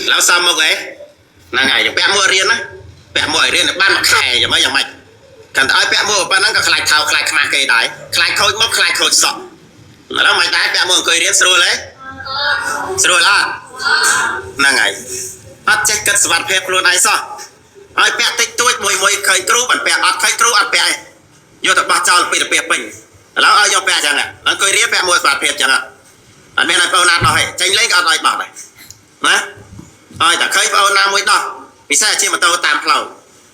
แล้วซ้ำมาไงนั่งไงอย่างแปะมัวเรียนนะแปะมัวเรียนบ้านมาแข่อย่างไม่อย่างไม่กันไอ้แปะมัวป้านั่งก็คลายเท้าคลายขมาเกยได้คลายเขาม็อบคลายโคตรสอบแล้วไม่ได้แปะมัวเคยเรียนสู้เลยสู้ละนั่งไงอัดเจ็ดกัดสวัสดิ์เพลพลูนไอ้ซอไอ้แปะติดตัวมวยเคยครูบันแปะอัดเคยครูอัดแปะโยตบ้าเจ้าปีตะเปียปิงแล้วเอาโยแปะจังอ่ะมันเคยเรียนแปะมัวสวัสดิ์เพลจังอ่ะอันนี้นายเปานาหน่อยใจเล่นก็เอาหน่อยบอกเลยนะแต่เคยเปานามุ้ยต่อมีแค่ที่มันโตตามเรา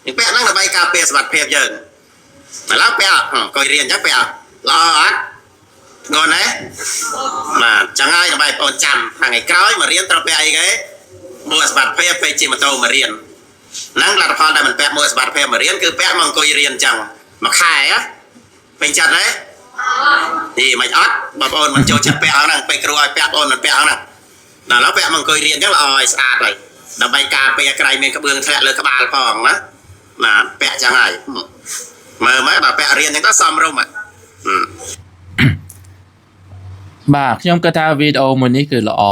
อย่างแปะนั่งในใบกาเปียสวัสดิ์เพลเยอะแล้วแปะเคยเรียนจังแปะรออัดงอนนะmà chẳng ai là bài ôn chăm hàng ngày cõi mà riêng tao bè cái mua sập phê phê chỉ mà tao mà riêng nắng là pha đây mình bè mua sập phê mà riêng cứ bè mong coi riêng chẳng mà khai á mình chặt đấy thì mày ót bà ôn mình cho chặt bè nè bè kêu bè ôn mình bè nè là nó bè mong coi riêng chắc là oi sạt rồi là bài cà bè cái này mình cái bương thẹn lên cái bàn phòng đó mà bè chẳng ai mà mấy bà bè riêng thì có xăm đâu mà bà trong cái thao video mình níคือละอ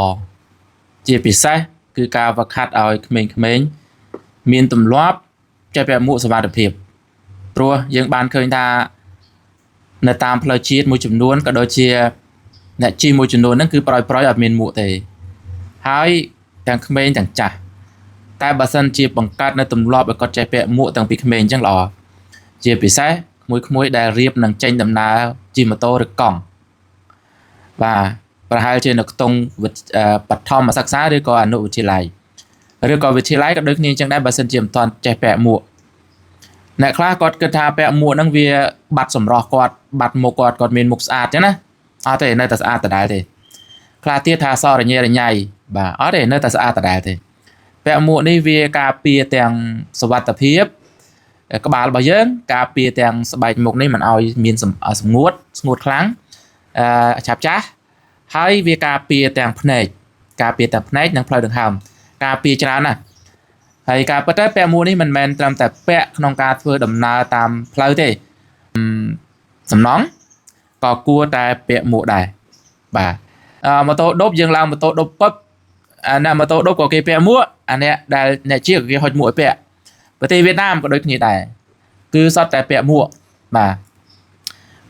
ជាពិសេសគឺការវឹកហាត់ឲ្យក្មេងៗមានទម្លាប់ចេះពាក់មួកសុវត្ថិភាពព្រោះយើងបានឃើញថានៅតាមផ្លូវជាតិមួយចំនួនក៏ដូចជាអ្នកជិះមួយចំនួនហ្នឹងគឺប្រយអត់មានមួកទេហើយទាំងក្មេងទាំងចាស់តែបើសិនជាបង្កើតនៅទម្លាប់ឲ្យគាត់ចេះពាក់មួកតាំងពីក្មេងអញ្ចឹងល្អជាពិសេសក្មួយៗដែលរៀបនឹងចេញដំណើរជិះម៉ូតូឬកង់បាទប្រហែលជានៅក្នុងបឋមសិក្សាឬក៏អនុវិទ្យាល័យឬក៏វិទ្យាល័យក៏ដូចគ្នាអញ្ចឹងដែរបើសិនជាមិនទាន់ចេះពាក់មួកអ្នកខ្លះគាត់គិតថាពាក់មួកហ្នឹងវាបាត់សម្រស់គាត់បាត់មុខគាត់មានមុខស្អាតអញ្ចឹងណាអត់ទេនៅតែស្អាតដដែលទេខ្លះទៀតថាសរញ៉េរញ៉ៃបាទអត់ទេនៅតែស្អាតដដែលទេពាក់មួកនេះវាការពារទាំងសុវត្ថិភាពក្បាលរបស់យើងការពារទាំងស្បែកមុខនេះមិនឲ្យមានស្ងួតខ្លាំងឆាប់ចាស់ហើយវាការពារទាំងភ្នែកនិងផ្លូវដង្ហើមការពារច្រើនណាស់ហើយការពិតទៅពាក់មួកនេះមិនមែនត្រឹមតែពាក់ក្នុងការធ្វើដំណើរតាមផ្លូវទេសំណង់ក៏គួរតែពាក់មួកដែរបាទម៉ូតូដប់យើងឡើងម៉ូតូដប់ពឹបអ្នកម៉ូតូដប់ក៏គេពាក់មួកអាអ្នកដែលអ្នកជិះគេហុចមួកឲ្យពាក់ប្រទេសវៀតណាមក៏ដូចគ្នាដែរគឺសុទ្ធតែពាក់មួកបាទ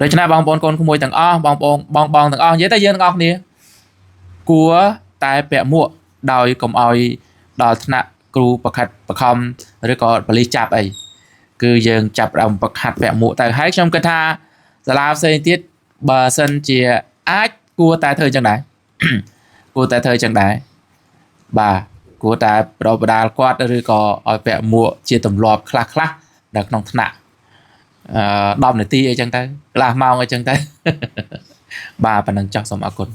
ដូច្នេះបងប្អូនកូនក្មួយទាំងអស់បងទាំងអស់និយាយទៅយើងទាំងអស់គ្នាគួរតែពាក់មួកដោយកុំឲ្យដល់ថ្នាក់គ្រូប្រខិតបខំឬក៏បលិសចាប់អីគឺយើងចាប់ដើមប្រខាត់ពាក់មួកទៅហើយខ្ញុំគិតថាសាលាផ្សេងទៀតបើសិនជាអាចគួរតែធ្វើអញ្ចឹងដែរបាទគួរតែប្រដដាលគាត់ឬក៏ឲ្យពាក់មួកជាទម្លាប់ខ្លះនៅក្នុងថ្នាក់10នាទីអីចឹងទៅកន្លះម៉ោងអីចឹងទៅបាទប៉ុណ្ណឹងចោះសូមអរគុណ